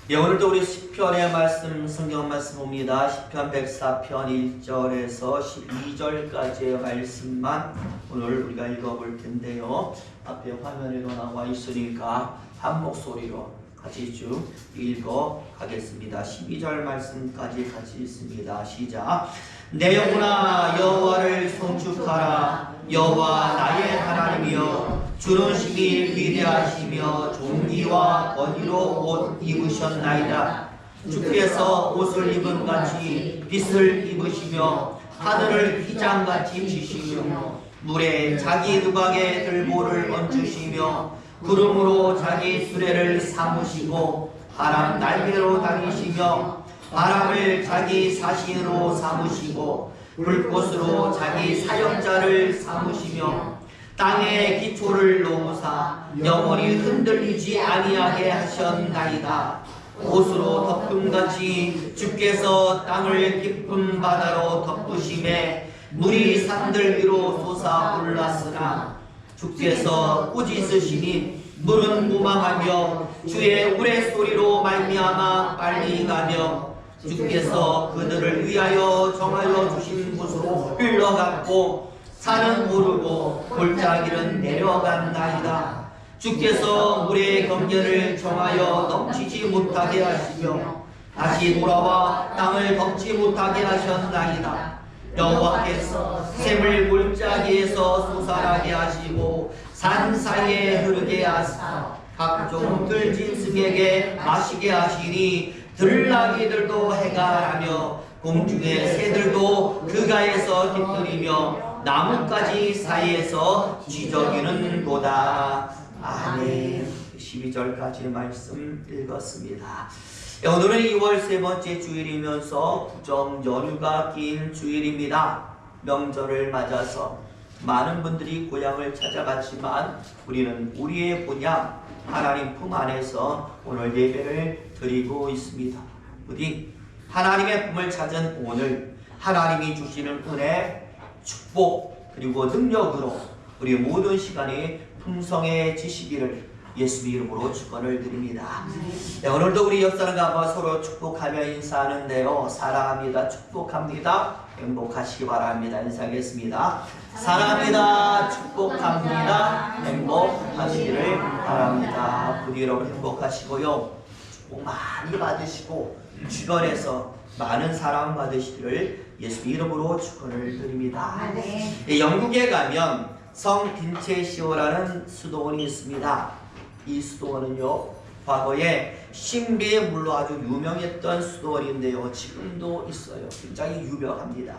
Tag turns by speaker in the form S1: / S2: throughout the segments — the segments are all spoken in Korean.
S1: 오늘도 우리 시편의 말씀, 성경 말씀 봅니다. 시편 104편 1절에서 12절까지의 말씀만 오늘 우리가 읽어볼 텐데요. 앞에 화면에도 나와 있으니까 한 목소리로 같이 쭉 읽어가겠습니다. 12절 말씀까지 같이 읽습니다. 시작. 내 영혼아 여호와를 송축하라. 여호와 나의 하나님이여, 주는 심히 위대하시며 존귀와 권위로 옷 입으셨나이다. 주께서 옷을 입은 같이 빛을 입으시며 하늘을 휘장같이 지시며 물에 자기 누각에 들보를 얹으시며 구름으로 자기 수레를 삼으시고 바람 날개로 다니시며 바람을 자기 사신으로 삼으시고 불꽃으로 자기 사역자를 삼으시며 땅에 기초를 놓으사 영원히 흔들리지 아니하게 하셨나이다. 옷으로 덮음같이 주께서 땅을 깊은 바다로 덮으심에 물이 산들 위로 솟아 올랐으나 주께서 꾸짖으시니 물은 무망하며 주의 우레소리로 말미암아 빨리 가며 주께서 그들을 위하여 정하여 주신 곳으로 흘러갔고 산은 오르고 골짜기는 내려간나이다. 주께서 물의 경계를 정하여 넘치지 못하게 하시며 다시 돌아와 땅을 덮지 못하게 하셨나이다. 여호와께서 샘을 골짜기에서 솟아나게 하시고 산 사이에 흐르게 하사 각종 들짐승에게 마시게 하시니 들나귀들도 해가하며 공중의 새들도 그 가에서 깃들이며 나뭇가지 사이에서 쥐저귀는도다. 아멘. 12절까지 말씀 읽었습니다. 오늘은 2월 세 번째 주일이면서 구정 연휴가 긴 주일입니다. 명절을 맞아서 많은 분들이 고향을 찾아갔지만 우리는 우리의 본향 하나님 품 안에서 오늘 예배를 드리고 있습니다. 부디 하나님의 품을 찾은 오늘 하나님이 주시는 은혜, 축복 그리고 능력으로 우리 모든 시간이 풍성해지시기를 예수 이름으로 축원을 드립니다. 네, 오늘도 우리 옆 사람과 서로 축복하며 인사하는데요. 사랑합니다. 축복합니다. 행복하시기 바랍니다. 인사하겠습니다. 사랑합니다. 축복합니다. 행복하시기를 바랍니다. 부디 여러분 행복하시고요. 축복 많이 받으시고 주변에서 많은 사랑 받으시기를 예수 이름으로 축원을 드립니다. 네, 영국에 가면 성 빈체시오라는 수도원이 있습니다. 이 수도원은요, 과거에 신비의 물로 아주 유명했던 수도원인데요, 지금도 있어요. 굉장히 유명합니다.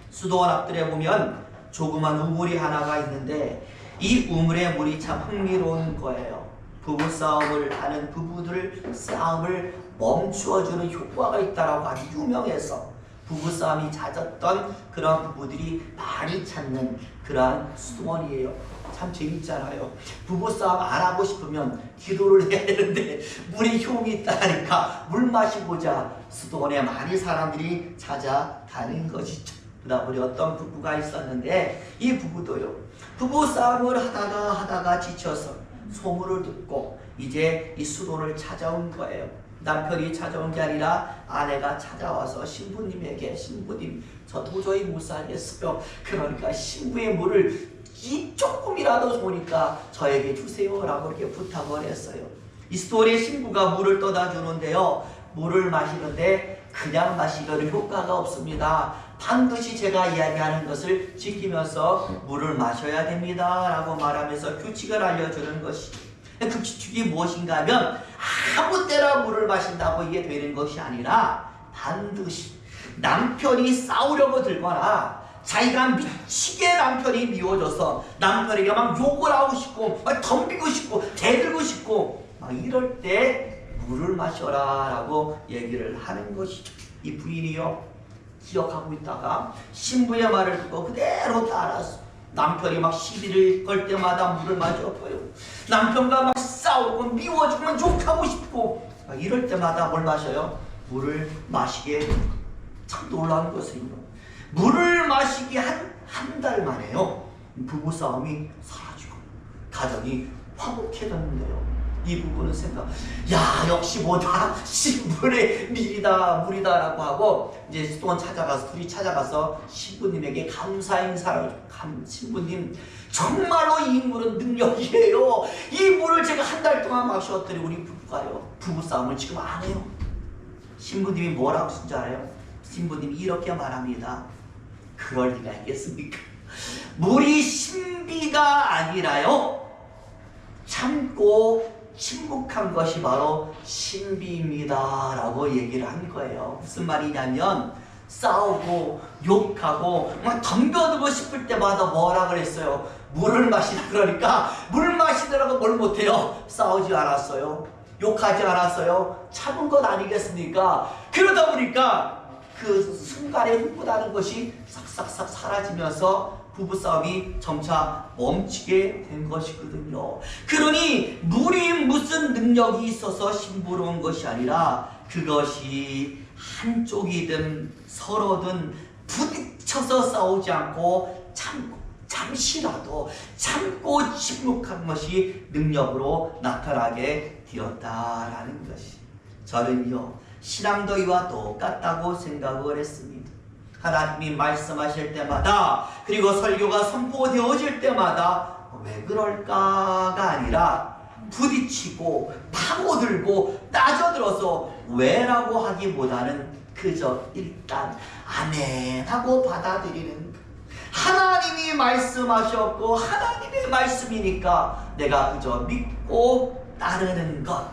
S1: 수도원 앞들에 보면 조그만 우물이 하나가 있는데 이 우물의 물이 참 흥미로운 거예요. 부부싸움을 하는 부부들 싸움을 멈추어주는 효과가 있다라고 아주 유명해서 부부싸움이 잦았던 그런 부부들이 많이 찾는 그러한 수도원이에요. 참 재밌잖아요. 부부싸움 안 하고 싶으면 기도를 해야 되는데 물에 효험이 있다니까 물 마시고자 수도원에 많이 사람들이 찾아가는 것이죠. 그러다 보니 어떤 부부가 있었는데 이 부부도요, 부부싸움을 하다가 지쳐서 소문을 듣고 이제 이 수도원을 찾아온 거예요. 남편이 찾아온 게 아니라 아내가 찾아와서 신부님에게, 신부님 저 도저히 못 살겠어요. 그러니까 신부의 물을 이 조금이라도 좋으니까 저에게 주세요 라고 이렇게 부탁을 했어요. 이 스토리의 신부가 물을 떠다 주는데요, 물을 마시는데 그냥 마시면 효과가 없습니다. 반드시 제가 이야기하는 것을 지키면서 물을 마셔야 됩니다 라고 말하면서 규칙을 알려주는 것이죠. 그 규칙이 무엇인가 하면 아무 때나 물을 마신다고 이게 되는 것이 아니라 반드시 남편이 싸우려고 들거나 자기가 미치게 남편이 미워져서 남편에게 막 욕을 하고 싶고 막 덤비고 싶고 대들고 싶고 막 이럴 때 물을 마셔라 라고 얘기를 하는 것이죠. 이 부인이요, 기억하고 있다가 신부의 말을 듣고 그대로 따라서 남편이 막 시비를 걸 때마다 물을 마셔줘요. 남편과 막 싸우고 미워 죽으면 욕하고 싶고 막 이럴 때마다 뭘 마셔요? 물을 마시게 됩니다. 참 놀라운 것은요, 물을 마시기 한 달 만에요, 부부싸움이 사라지고 가정이 화목해졌는데요. 이 부분은 생각, 야 역시 뭐다 신분의 물이다라고 하고 이제 또 둘이 찾아가서 신부님에게 감사 인사를 신부님 정말로 이 물은 능력이에요. 이 물을 제가 한 달 동안 마셨더니 우리 부부가요 부부싸움을 지금 안 해요. 신부님이 뭐라고 쓴 줄 알아요? 신부님이 이렇게 말합니다. 그럴 리가 있겠습니까? 물이 신비가 아니라요 참고 침묵한 것이 바로 신비입니다 라고 얘기를 한 거예요. 무슨 말이냐면 싸우고 욕하고 막 덤벼들고 싶을 때마다 뭐라 그랬어요? 물을 마시라 그러니까 물 마시더라고 뭘 못해요? 싸우지 않았어요. 욕하지 않았어요. 참은 것 아니겠습니까? 그러다 보니까 그 순간에 흥분하는 것이 싹싹싹 사라지면서 부부싸움이 점차 멈추게 된 것이거든요. 그러니 물이 무슨 능력이 있어서 심부러운 것이 아니라 그것이 한쪽이든 서로든 부딪혀서 싸우지 않고 잠시라도 참고 침묵한 것이 능력으로 나타나게 되었다라는 것이, 저는요 신앙도 이와 똑같다고 생각을 했습니다. 하나님이 말씀하실 때마다 그리고 설교가 선포되어질 때마다 왜 그럴까가 아니라 부딪히고 파고들고 따져들어서 왜라고 하기보다는 그저 일단 아멘 하고 받아들이는 것. 하나님이 말씀하셨고 하나님의 말씀이니까 내가 그저 믿고 따르는 것,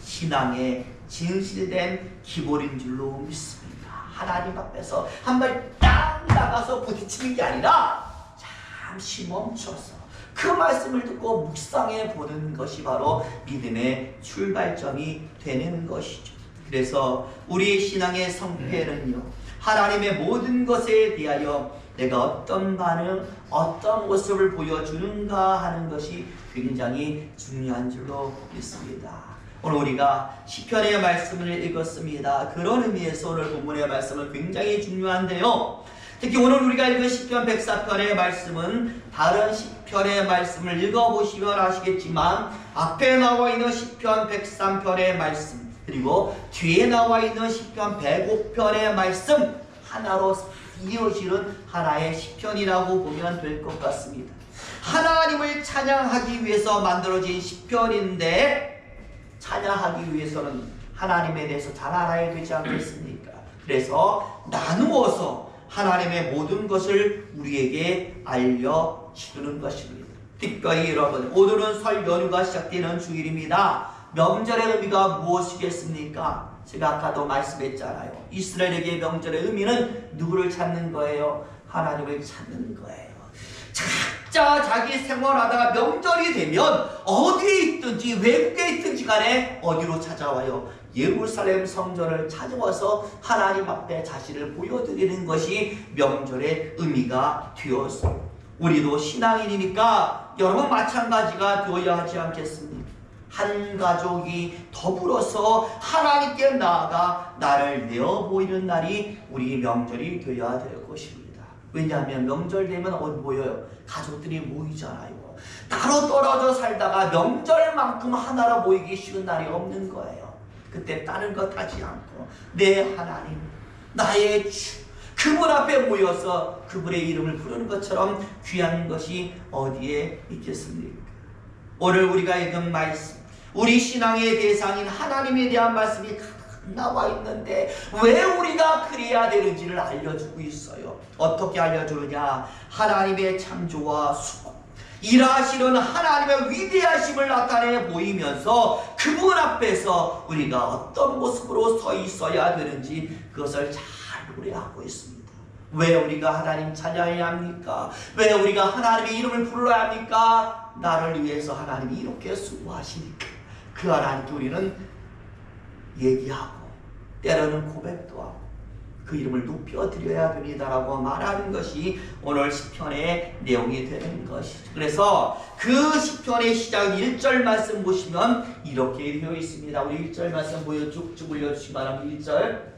S1: 신앙의 진실된 기본인 줄로 믿습니다. 하나님 앞에서 한 발 딱 나가서 부딪히는 게 아니라 잠시 멈춰서 그 말씀을 듣고 묵상해 보는 것이 바로 믿음의 출발점이 되는 것이죠. 그래서 우리 신앙의 성패는요 하나님의 모든 것에 대하여 내가 어떤 반응, 어떤 모습을 보여주는가 하는 것이 굉장히 중요한 줄로 믿습니다. 오늘 우리가 시편의 말씀을 읽었습니다. 그런 의미에서 오늘 본문의 말씀은 굉장히 중요한데요. 특히 오늘 우리가 읽은 시편 104편의 말씀은 다른 시편의 말씀을 읽어보시면 아시겠지만 앞에 나와 있는 시편 103편의 말씀 그리고 뒤에 나와 있는 시편 105편의 말씀 하나로 이어지는 하나의 시편이라고 보면 될 것 같습니다. 하나님을 찬양하기 위해서 만들어진 시편인데 찬양하기 위해서는 하나님에 대해서 잘 알아야 되지 않겠습니까? 그래서 나누어서 하나님의 모든 것을 우리에게 알려주는 것입니다. 특별히 여러분, 오늘은 설 연휴가 시작되는 주일입니다. 명절의 의미가 무엇이겠습니까? 제가 아까도 말씀했잖아요. 이스라엘에게 명절의 의미는 누구를 찾는 거예요? 하나님을 찾는 거예요. 각자 자기 생활하다가 명절이 되면 어디에 있든지 외국에 있든지 간에 어디로 찾아와요? 예루살렘 성전을 찾아와서 하나님 앞에 자신을 보여드리는 것이 명절의 의미가 되어서 우리도 신앙인이니까 여러분 마찬가지가 되어야 하지 않겠습니까? 한 가족이 더불어서 하나님께 나아가 나를 내어보이는 날이 우리 명절이 되어야 될 것입니다. 왜냐하면 명절 되면 어디 모여요? 가족들이 모이잖아요. 따로 떨어져 살다가 명절만큼 하나로 모이기 쉬운 날이 없는 거예요. 그때 다른 것 하지 않고 내 하나님, 나의 주, 그분 앞에 모여서 그분의 이름을 부르는 것처럼 귀한 것이 어디에 있겠습니까? 오늘 우리가 읽은 말씀, 우리 신앙의 대상인 하나님에 대한 말씀이 나와 있는데 왜 우리가 그래야 되는지를 알려주고 있어요. 어떻게 알려주느냐? 하나님의 창조와 수고, 일하시는 하나님의 위대하심을 나타내 보이면서 그분 앞에서 우리가 어떤 모습으로 서 있어야 되는지 그것을 잘 노래하고 있습니다. 왜 우리가 하나님 찬양해야 합니까? 왜 우리가 하나님의 이름을 불러야 합니까? 나를 위해서 하나님이 이렇게 수고하시니까 그 하나님께 우리는 얘기하고 때로는 고백도 하고 그 이름을 높여드려야 됩니다라고 말하는 것이 오늘 시편의 내용이 되는 것이죠. 그래서 그 시편의 시작 1절 말씀 보시면 이렇게 되어 있습니다. 우리 1절 말씀 보여 쭉쭉 올려주시기 바랍니다. 1절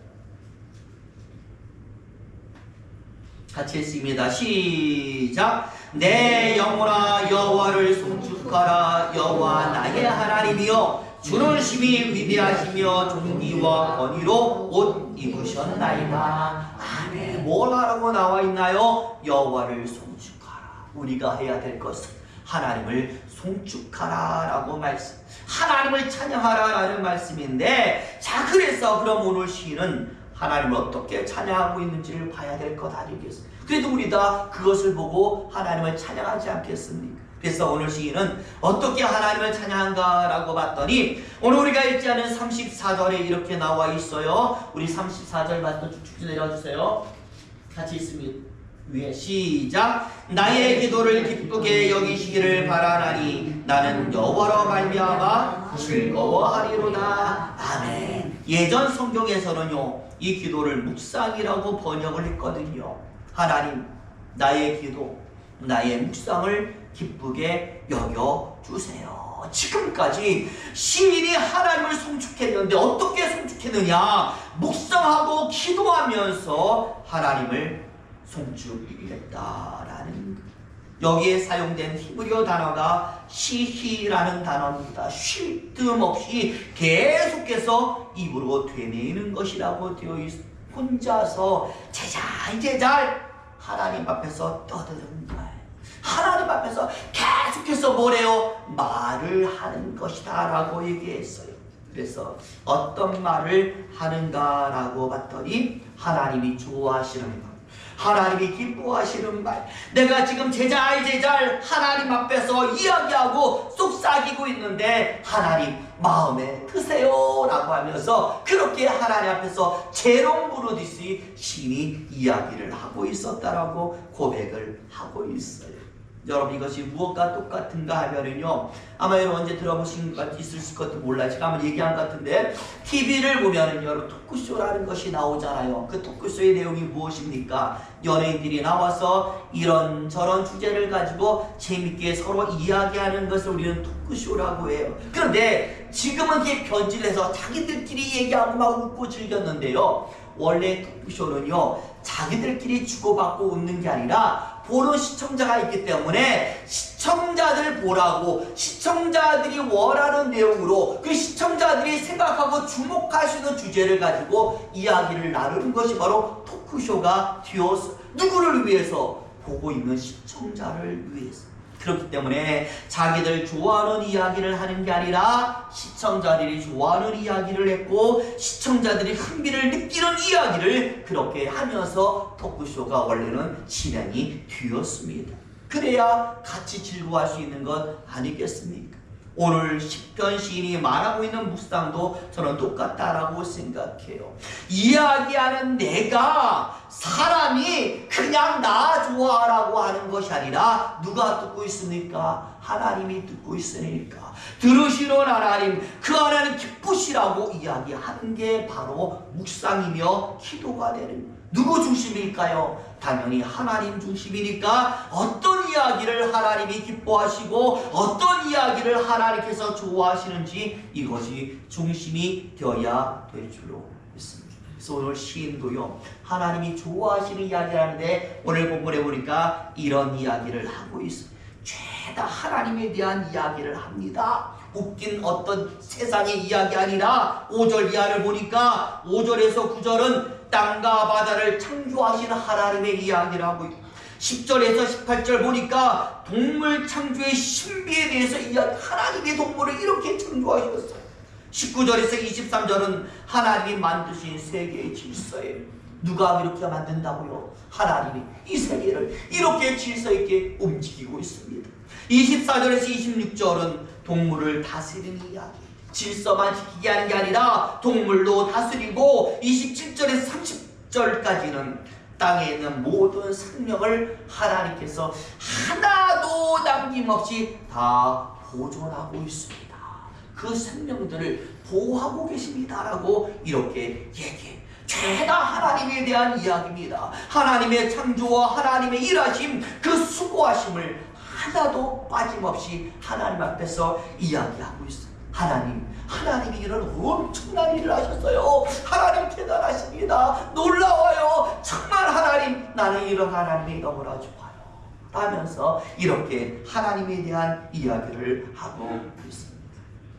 S1: 같이 했습니다. 시작! 내 영혼아 여호와를 송축하라. 여호와 나의 하나님이여 주는 심히 위대하시며 존귀와 권위로 옷 입으셨나이다. 아멘. 뭘 하라고 나와 있나요? 여호와를 송축하라. 우리가 해야 될 것은 하나님을 송축하라 라고 말씀, 하나님을 찬양하라 라는 말씀인데, 자 그래서 그럼 오늘 시인은 하나님을 어떻게 찬양하고 있는지를 봐야 될 것 아니겠습니까? 그래도 우리 다 그것을 보고 하나님을 찬양하지 않겠습니까? 그래서 오늘 시인은 어떻게 하나님을 찬양한가 라고 봤더니, 오늘 우리가 읽지 않은 34절에 이렇게 나와 있어요. 우리 34절만 쭉쭉 내려주세요. 같이 있습니다. 위에 시작. 나의 기도를 기쁘게 여기시기를 바라나니 나는 여호와로 말미암아 즐거워하리로다. 아멘. 예전 성경에서는요 이 기도를 묵상이라고 번역을 했거든요. 하나님, 나의 기도, 나의 묵상을 기쁘게 여겨주세요. 지금까지 시인이 하나님을 송축했는데 어떻게 송축했느냐? 묵상하고 기도하면서 하나님을 송축했다라는 것. 여기에 사용된 히브리어 단어가 시히라는 단어입니다. 쉴 틈 없이 계속해서 입으로 되뇌이는 것이라고 되어 있습니다. 혼자서 제잘 하나님 앞에서 떠드는 거예요. 하나님 앞에서 계속해서 뭐래요? 말을 하는 것이다 라고 얘기했어요. 그래서 어떤 말을 하는가라고 봤더니 하나님이 좋아하시는 것, 하나님이 기뻐하시는 말, 내가 지금 제잘 하나님 앞에서 이야기하고 속삭이고 있는데 하나님 마음에 드세요 라고 하면서 그렇게 하나님 앞에서 재롱 부르듯이 신이 이야기를 하고 있었다라고 고백을 하고 있어요. 여러분, 이것이 무엇과 똑같은가 하면은요, 아마 여러분 언제 들어보신 것 있을 것도 몰라요. 제가 한번 얘기한 것 같은데, TV를 보면은 여러분 토크쇼라는 것이 나오잖아요. 그 토크쇼의 내용이 무엇입니까? 연예인들이 나와서 이런저런 주제를 가지고 재밌게 서로 이야기하는 것을 우리는 토크쇼라고 해요. 그런데 지금은 이게 변질해서 자기들끼리 얘기하고 막 웃고 즐겼는데요, 원래 토크쇼는요 자기들끼리 주고받고 웃는 게 아니라 보는 시청자가 있기 때문에 시청자들 보라고, 시청자들이 원하는 내용으로 그 시청자들이 생각하고 주목할 수 있는 주제를 가지고 이야기를 나누는 것이 바로 토크쇼가 되어서, 누구를 위해서? 보고 있는 시청자를 위해서. 그렇기 때문에 자기들 좋아하는 이야기를 하는 게 아니라 시청자들이 좋아하는 이야기를 했고 시청자들이 흥미를 느끼는 이야기를 그렇게 하면서 토크쇼가 원래는 진행이 되었습니다. 그래야 같이 즐거워할 수 있는 것 아니겠습니까? 오늘 시편 시인이 말하고 있는 묵상도 저는 똑같다라고 생각해요. 이야기하는 내가, 사람이 그냥 나 좋아하라고 하는 것이 아니라 누가 듣고 있습니까? 하나님이 듣고 있으니까 들으시는 하나님, 그 하나님 기쁘시라고 이야기하는 게 바로 묵상이며 기도가 되는 거예요. 누구 중심일까요? 당연히 하나님 중심이니까 어떤 이야기를 하나님이 기뻐하시고 어떤 이야기를 하나님께서 좋아하시는지 이것이 중심이 되어야 될 줄로 믿습니다. 그래서 오늘 시인도요 하나님이 좋아하시는 이야기를 하는데 오늘 본문에 보니까 이런 이야기를 하고 있어요. 죄다 하나님에 대한 이야기를 합니다. 웃긴 어떤 세상의 이야기 아니라 5절 이하를 보니까 5절에서 9절은 땅과 바다를 창조하신 하나님의 이야기를 하고 있고 10절에서 18절 보니까 동물 창조의 신비에 대해서 이야기, 하나님의 동물을 이렇게 창조하셨어요. 19절에서 23절은 하나님이 만드신 세계의 질서예요. 누가 이렇게 만든다고요? 하나님이 이 세계를 이렇게 질서 있게 움직이고 있습니다. 24절에서 26절은 동물을 다스리는 이야기, 질서만 지키게 하는 게 아니라 동물도 다스리고 27절에서 30절까지는 땅에 있는 모든 생명을 하나님께서 하나도 남김없이 다 보존하고 있습니다. 그 생명들을 보호하고 계십니다라고 이렇게 얘기해요. 죄다 하나님에 대한 이야기입니다. 하나님의 창조와 하나님의 일하심, 그 수고하심을 하나도 빠짐없이 하나님 앞에서 이야기하고 있어요. 하나님이 이런 엄청난 일을 하셨어요. 하나님 대단하십니다. 놀라워요. 정말 하나님, 나는 이런 하나님이 너무나 좋아요. 하면서 이렇게 하나님에 대한 이야기를 하고 있습니다.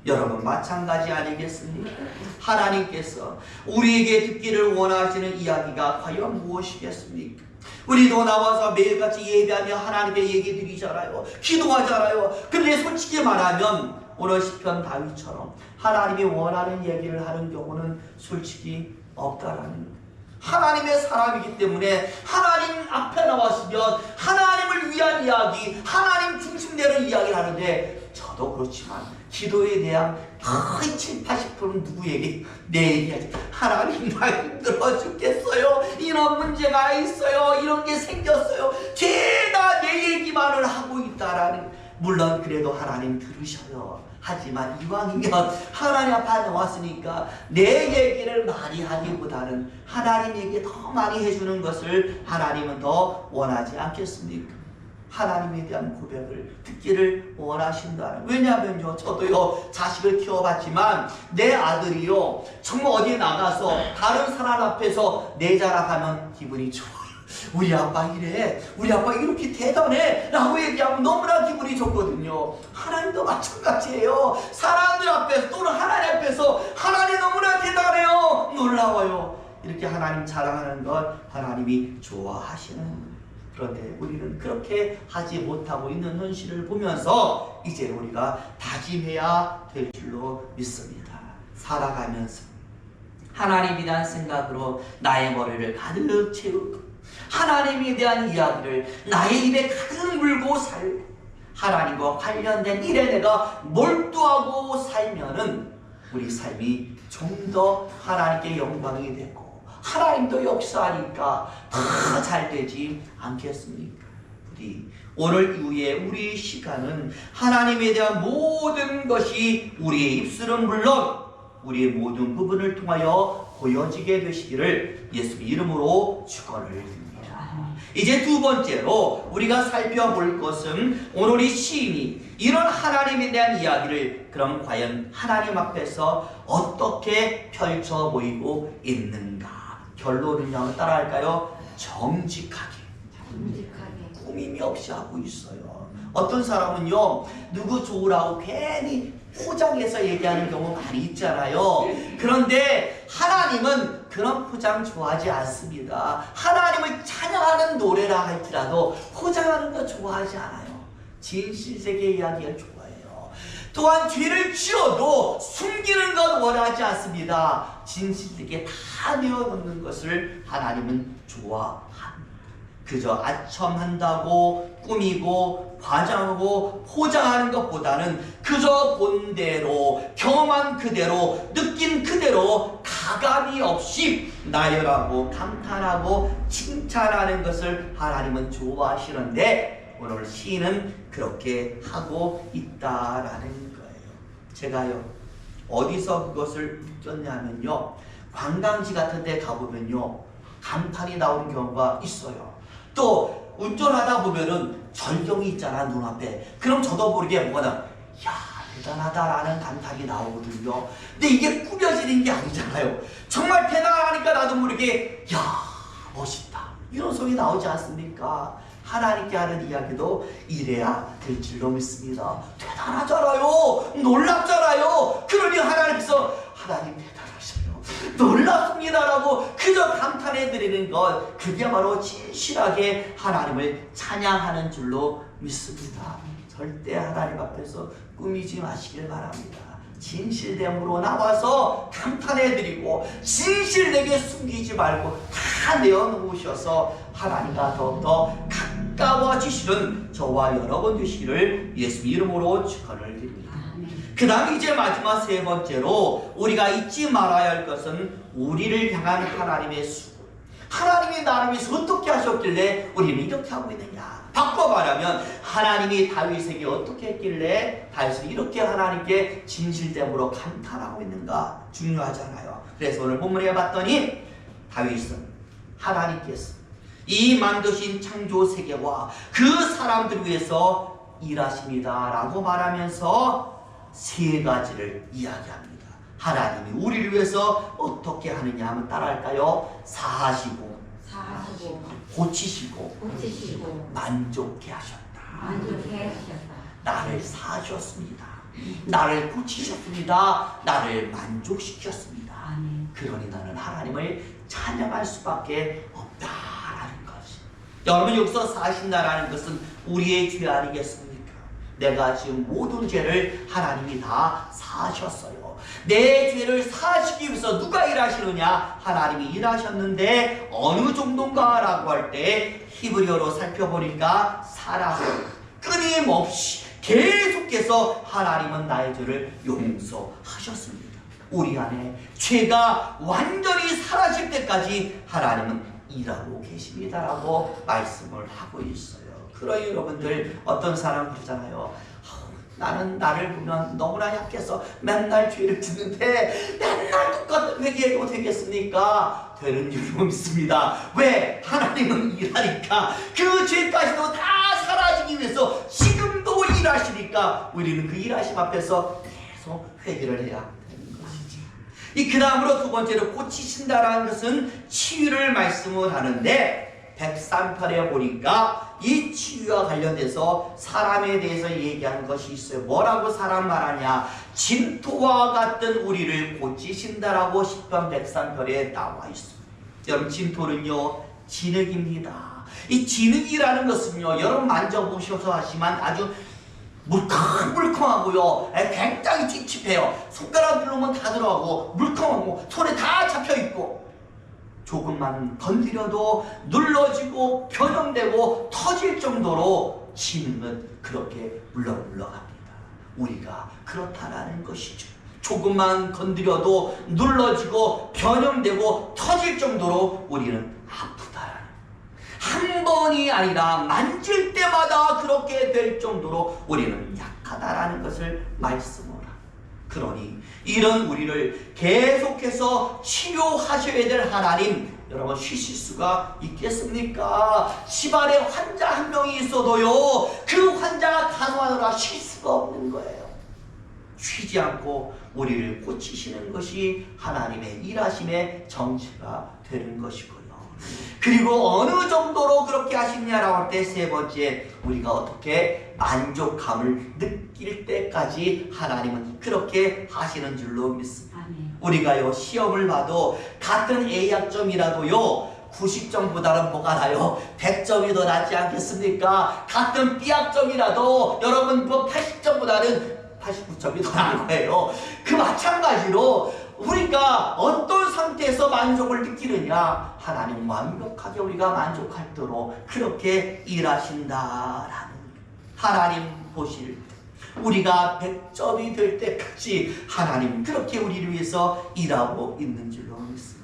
S1: 여러분 마찬가지 아니겠습니까? 하나님께서 우리에게 듣기를 원하시는 이야기가 과연 무엇이겠습니까? 우리도 나와서 매일같이 예배하며 하나님께 얘기 드리잖아요. 기도하잖아요. 근데 솔직히 말하면 오늘 시편 다윗처럼 하나님이 원하는 얘기를 하는 경우는 솔직히 없다라는 거예요. 하나님의 사람이기 때문에 하나님 앞에 나왔으면 하나님을 위한 이야기, 하나님 중심되는 이야기를 하는데 저도 그렇지만 기도에 대한 거의 70~80%는 누구에게? 내 얘기하지. 하나님 나 힘들어 죽겠어요. 이런 문제가 있어요. 이런 게 생겼어요. 죄다 내 얘기만을 하고 있다라는. 물론 그래도 하나님 들으셔요. 하지만 이왕이면 하나님 앞에 나왔으니까 내 얘기를 많이 하기보다는 하나님에게 더 많이 해주는 것을 하나님은 더 원하지 않겠습니까? 하나님에 대한 고백을 듣기를 원하신다는. 왜냐하면요, 저도요 자식을 키워봤지만 내 아들이요 정말 어디에 나가서 다른 사람 앞에서 내 자랑하면 기분이 좋아요. 우리 아빠 이래, 우리 아빠 이렇게 대단해 라고 얘기하면 너무나 기분이 좋거든요. 하나님도 마찬가지예요. 사람들 앞에서 또는 하나님 앞에서 하나님 너무나 대단해요, 놀라워요, 이렇게 하나님 자랑하는 것 하나님이 좋아하시는 거예요. 그런데 우리는 그렇게 하지 못하고 있는 현실을 보면서 이제 우리가 다짐해야 될 줄로 믿습니다. 살아가면서 하나님에 대한 생각으로 나의 머리를 가득 채우고 하나님에 대한 이야기를 나의 입에 가득 물고 살고 하나님과 관련된 일에 내가 몰두하고 살면은 우리 삶이 좀 더 하나님께 영광이 되고 하나님도 역사하니까 다 잘 되지 않겠습니까? 우리 오늘 이후에 우리 시간은 하나님에 대한 모든 것이 우리의 입술은 물론 우리의 모든 부분을 통하여 보여지게 되시기를 예수님 이름으로 축원을 드립니다. 이제 두 번째로 우리가 살펴볼 것은 오늘 이 시인이 이런 하나님에 대한 이야기를 그럼 과연 하나님 앞에서 어떻게 펼쳐 보이고 있는가? 결론은요, 따라할까요? 정직하게. 꾸밈이 없이 하고 있어요. 어떤 사람은요, 누구 좋으라고 괜히 포장해서 얘기하는 경우 많이 있잖아요. 그런데 하나님은 그런 포장 좋아하지 않습니다. 하나님을 찬양하는 노래라 할지라도 포장하는 거 좋아하지 않아요. 진실되게 이야기를 좋아해요. 또한 죄를 지어도 숨기는 것 원하지 않습니다. 진실되게 다 내어놓는 것을 하나님은 좋아합니다. 그저 아첨한다고 꾸미고 과장하고 포장하는 것보다는 그저 본 대로 경험한 그대로 느낀 그대로 가감이 없이 나열하고 감탄하고 칭찬하는 것을 하나님은 좋아하시는데 오늘 시인은 그렇게 하고 있다라는 거예요. 제가요 어디서 그것을 느꼈냐면요, 관광지 같은 데 가보면요 감탄이 나오는 경우가 있어요. 또 운전하다 보면은 절경이 있잖아 눈앞에. 그럼 저도 모르게 뭐가 야 대단하다라는 감탄이 나오거든요. 근데 이게 꾸며지는 게 아니잖아요. 정말 대단하니까 나도 모르게 야 멋있다 이런 소리 나오지 않습니까? 하나님께 하는 이야기도 이래야 될 줄로 믿습니다. 대단하잖아요. 놀랍잖아요. 그러니 하나님께서 하나님 대단하셔요. 놀랍습니다라고 그저 감탄해드리는 것, 그게 바로 진실하게 하나님을 찬양하는 줄로 믿습니다. 절대 하나님 앞에서 꾸미지 마시길 바랍니다. 진실됨으로 나와서 감탄해드리고 진실되게 숨기지 말고 다 내어놓으셔서 하나님과 더욱더 가까워지시는 저와 여러분 되시기를 예수 이름으로 축원을 드립니다. 그 다음 이제 마지막 세 번째로 우리가 잊지 말아야 할 것은 우리를 향한 하나님의 수고. 하나님이 나를 위해서 어떻게 하셨길래 우리는 이렇게 하고 있느냐. 바꿔 말하면 하나님이 다윗에게 어떻게 했길래 다윗이 이렇게 하나님께 진실됨으로 감탄하고 있는가 중요하잖아요. 그래서 오늘 본문에 봤더니 다윗은 하나님께서 이 만드신 창조 세계와 그 사람들을 위해서 일하십니다 라고 말하면서 세 가지를 이야기합니다. 하나님이 우리를 위해서 어떻게 하느냐 하면 따라할까요? 사하시고
S2: 사하시고
S1: 고치시고
S2: 고치시고
S1: 만족해 하셨다.
S2: 만족해 하셨다.
S1: 나를 사하셨습니다. 나를 고치셨습니다. 나를 만족시켰습니다.
S2: 아멘.
S1: 그러니 나는 하나님을 찬양할 수밖에 없다라는 것이. 여러분, 여기서 사신다라는 것은 우리의 죄 아니겠습니까? 내가 지금 모든 죄를 하나님이 다 사하셨어요. 내 죄를 사하시기 위해서 누가 일하시느냐? 하나님이 일하셨는데 어느 정도인가 라고 할 때 히브리어로 살펴보니까 살아서 끊임없이 계속해서 하나님은 나의 죄를 용서하셨습니다. 우리 안에 죄가 완전히 사라질 때까지 하나님은 일하고 계십니다라고 말씀을 하고 있어요. 그러니 여러분들, 어떤 사람 그러잖아요. 나는 나를 보면 너무나 약해서 맨날 죄를 짓는데 맨날 똑같은 회개해도 되겠습니까? 되는 줄 믿습니다. 왜? 하나님은 일하니까 그 죄까지도 다 사라지기 위해서 지금도 일하시니까 우리는 그 일하심 앞에서 계속 회개를 해야 되는 것이지. 그 다음으로 두 번째로 고치신다라는 것은 치유를 말씀을 하는데 103편에 보니까 이 치유와 관련돼서 사람에 대해서 얘기하는 것이 있어요. 뭐라고 사람 말하냐? 진토와 같은 우리를 고치신다라고 10편 103편에 나와 있습니다. 여러분, 진토는요 진흙입니다. 이 진흙이라는 것은요, 여러분 만져보셔서 하시면 아주 물컹물컹하고요, 굉장히 찝찝해요. 손가락 누르면 다 들어가고 물컹하고 손에 다 잡혀있고 조금만 건드려도 눌러지고 변형되고 터질 정도로 진흙은 그렇게 물렁물렁합니다. 우리가 그렇다라는 것이죠. 조금만 건드려도 눌러지고 변형되고 터질 정도로 우리는 아프다라는, 한 번이 아니라 만질 때마다 그렇게 될 정도로 우리는 약하다라는 것을 말씀을 합니다. 그러니 이런 우리를 계속해서 치료하셔야 될 하나님, 여러분 쉬실 수가 있겠습니까? 집안에 환자 한 명이 있어도요, 그 환자가 간호하느라 쉴 수가 없는 거예요. 쉬지 않고 우리를 고치시는 것이 하나님의 일하심의 정체가 되는 것이고요. 그리고 어느 정도로 그렇게 하시냐라고 할 때 세 번째, 우리가 어떻게 만족감을 느낄 때까지 하나님은 그렇게 하시는 줄로 믿습니다.
S2: 아멘.
S1: 우리가요 시험을 봐도 같은 A학점이라도요 90점보다는 뭐가 나요? 100점이 더 낫지 않겠습니까? 같은 B학점이라도 여러분 그 80점보다는 89점이 더 나은 거예요. 그 마찬가지로 우리가 어떤 상태에서 만족을 느끼느냐, 하나님 완벽하게 우리가 만족하도록 그렇게 일하신다라는, 하나님 보실 우리가 100점이 될 때까지 하나님 그렇게 우리를 위해서 일하고 있는 줄로 믿습니다.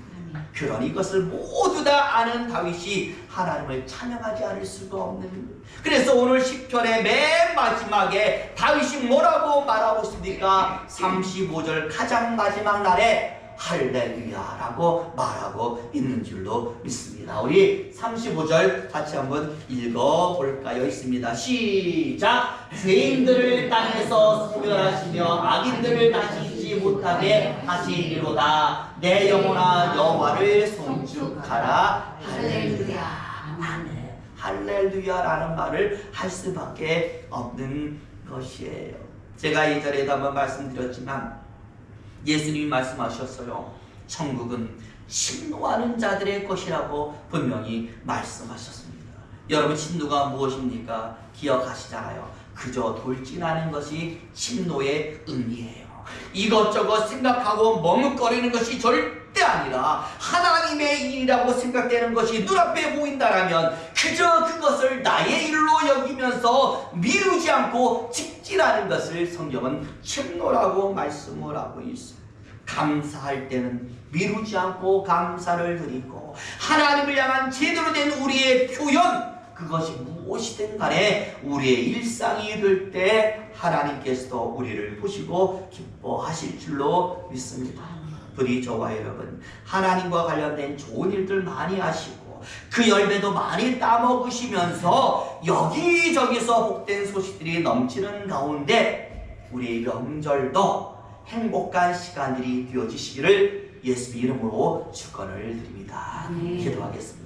S1: 그러니 이것을 모두 다 아는 다윗이 하나님을 찬양하지 않을 수가 없는, 그래서 오늘 10편의 맨 마지막에 다윗이 뭐라고 말하고 있습니까? 35절 가장 마지막 날에 할렐루야라고 말하고 있는 줄로 믿습니다. 우리 35절 같이 한번 읽어볼까요? 있습니다. 시작! 죄인들을 땅에서 소멸하시며 악인들을 다시지 못하게 하시리로다. 내 영혼아 여호와를 송축하라. 할렐루야. 아멘. 할렐루야라는 말을 할 수밖에 없는 것이에요. 제가 예전에도 한번 말씀드렸지만 예수님이 말씀하셨어요. 천국은 신노하는 자들의 것이라고 분명히 말씀하셨습니다. 여러분, 신노가 무엇입니까? 기억하시잖아요. 그저 돌진하는 것이 신노의 의미예요. 이것저것 생각하고 머뭇거리는 것이 절대 아니라 하나님의 일이라고 생각되는 것이 눈앞에 보인다라면 그저 그것을 나의 일로 여기면서 미루지 않고 직진하는 것을 성경은 신노라고 말씀을 하고 있습니다. 감사할 때는 미루지 않고 감사를 드리고, 하나님을 향한 제대로 된 우리의 표현, 그것이 무엇이든 간에 우리의 일상이 될 때 하나님께서도 우리를 보시고 기뻐하실 줄로 믿습니다. 부디 저와 여러분 하나님과 관련된 좋은 일들 많이 하시고 그 열매도 많이 따먹으시면서 여기저기서 복된 소식들이 넘치는 가운데 우리의 명절도 행복한 시간들이 되어지시기를 예수의 이름으로 축원을 드립니다. 기도하겠습니다.